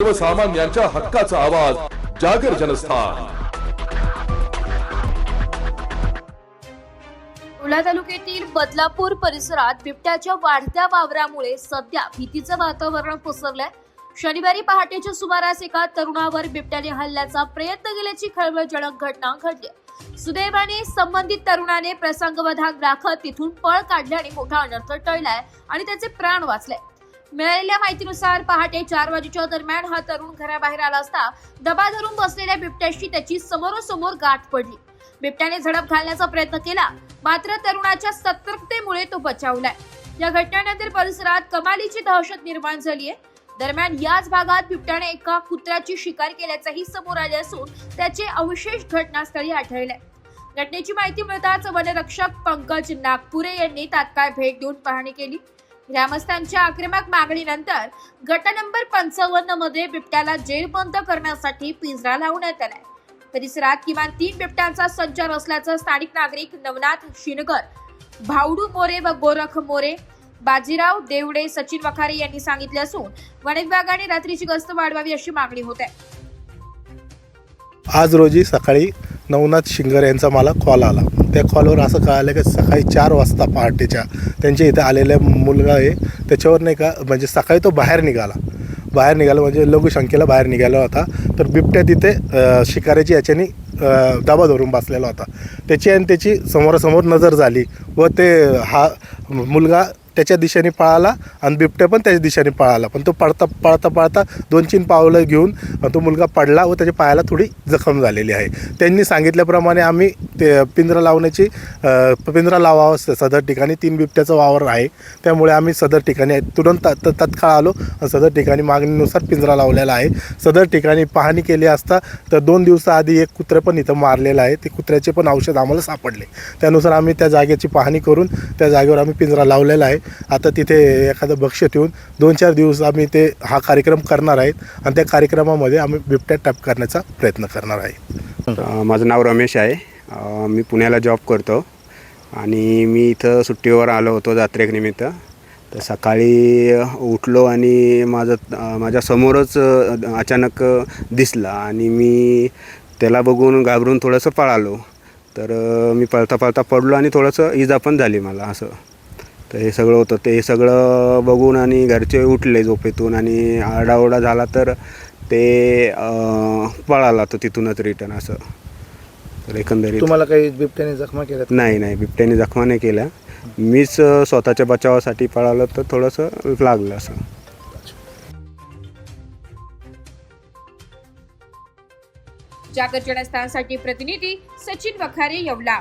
सर्वसामान्यांच्या हक्काचा आवाज जागर जनस्थान। उल्हा तालुक्यातील बदलापूर परिसरात बिबट्याच्या वाढत्या वावरामुळे सध्या भीतीचं वातावरण पसरलंय। शनिवारी पहाटेच्या सुमारास एका तरुणावर बिबट्याने हल्ल्याचा प्रयत्न केल्याची खळबळजनक घटना घडली। सुदैवाने संबंधित तरुणाने प्रसंगवधान राखत तिथून पळ काढल्याने मोठा अनर्थ टळलाय आणि त्याचे प्राण वाचले। मिळालेल्या माहितीनुसार पहाटे 4 वाजेच्या दरम्यान हा तरुण घराबाहेर आला असता दबा धरून बसलेल्या बिबट्याशी त्याची समोरासमोर गाठ पडली। बिबट्याने झडप घालण्याचा प्रयत्न केला, मात्र तरुणाच्या सतर्कतेमुळे तो बचावलाय। या घटनेनंतर परिसरात कमालीची दहशत निर्माण झाली आहे। दरम्यान याच भागात बिबट्याने एका कुत्र्याची शिकार केल्याचंही समोर आले असून त्याचे अवशेष घटनास्थळी आढळले। घटनेची माहिती मिळताच वनरक्षक पंकज नागपुरे यांनी तात्काळ भेट देऊन पाहणी केली। ग्रामस्थांच्या आक्रमक मागणीनंतर गट नंबर 55 मध्ये बिबट्याला जेरबंद करण्यासाठी पिंजरा लावण्यात आलाय। परिसरात किमान 3 बिबट्यांचा संचार असल्याचं स्थानिक नागरिक नवनाथ शिनगर, भावडू मोरे व गोरख मोरे, बाजीराव देवडे, सचिन वखारे यांनी सांगितले असून वन विभागाने रात्रीची गस्त वाढवावी अशी मागणी होत आहे। आज रोजी सकाळी नवनाथ शिंगर यांचा मला कॉल आला। त्या कॉलवर असं कळालं की सकाळी 4 वाजता पहाटेच्या त्यांच्या इथे आलेला मुलगा आहे, त्याच्यावर नाही का म्हणजे सकाळी तो बाहेर निघाला म्हणजे लघुशंकेला बाहेर निघाला होता। तर बिबट्या तिथे शिकारीची याच्याने दाबा धरून बसलेला होता। त्याची आणि त्याची समोरासमोर नजर झाली व ते हा मुलगा त्याच्या दिशेने पळाला आणि बिबट्या पण त्याच्या दिशेने पळाला, पण तो पळता 2-3 पावलं घेऊन तो मुलगा पडला व त्याच्या पायाला थोडी जखम झालेली आहे। त्यांनी सांगितल्याप्रमाणे आम्ही ते पिंजरा लावावा सदर ठिकाणी 3 बिबट्याचा वावर आहे, त्यामुळे आम्ही सदर ठिकाणी तुरंत तत्काळ आलो आणि सदर ठिकाणी मागणीनुसार पिंजरा लावलेला आहे। सदर ठिकाणी पाहणी केली असता तर 2 दिवसाआधी एक कुत्रा पण इथं मारलेला आहे, ते कुत्र्याचे पण औषध आम्हाला सापडले। त्यानुसार आम्ही त्या जागेची पाहणी करून त्या जागेवर आम्ही पिंजरा लावलेला आहे। आता तिथे एखादं बक्ष ठेवून 2-4 दिवस आम्ही हा कार्यक्रम करणार आहेत आणि त्या कार्यक्रमामध्ये आम्ही बिबट्या टॅप करण्याचा प्रयत्न करणार आहे। माझं नाव रमेश आहे, मी पुण्याला जॉब करतो आणि मी इथं सुट्टीवर आलो होतो जत्रेनिमित्त। तर सकाळी उठलो आणि माझ्या समोरच अचानक दिसला आणि मी त्याला बघून घाबरून थोडंसं पळालो। तर मी पळता पडलो आणि थोडंसं इजा पण झाली मला असं। तर हे सगळं होतं, ते सगळं बघून आणि घरचे उठले झोपेतून आणि आरडाओरडा झाला, तर ते पळाला तो तिथूनच रिटर्न असं। तर एकंदरीत तुम्हाला काही बिबट्याने जखमा केल्या? नाही, बिबट्याने जखमा नाही केल्या, मीच स्वतःच्या बचावासाठी पळालो तर थोडंसं लागलं असं। जागर जनस्थानसाठी प्रतिनिधी सचिन वखारे, येवला।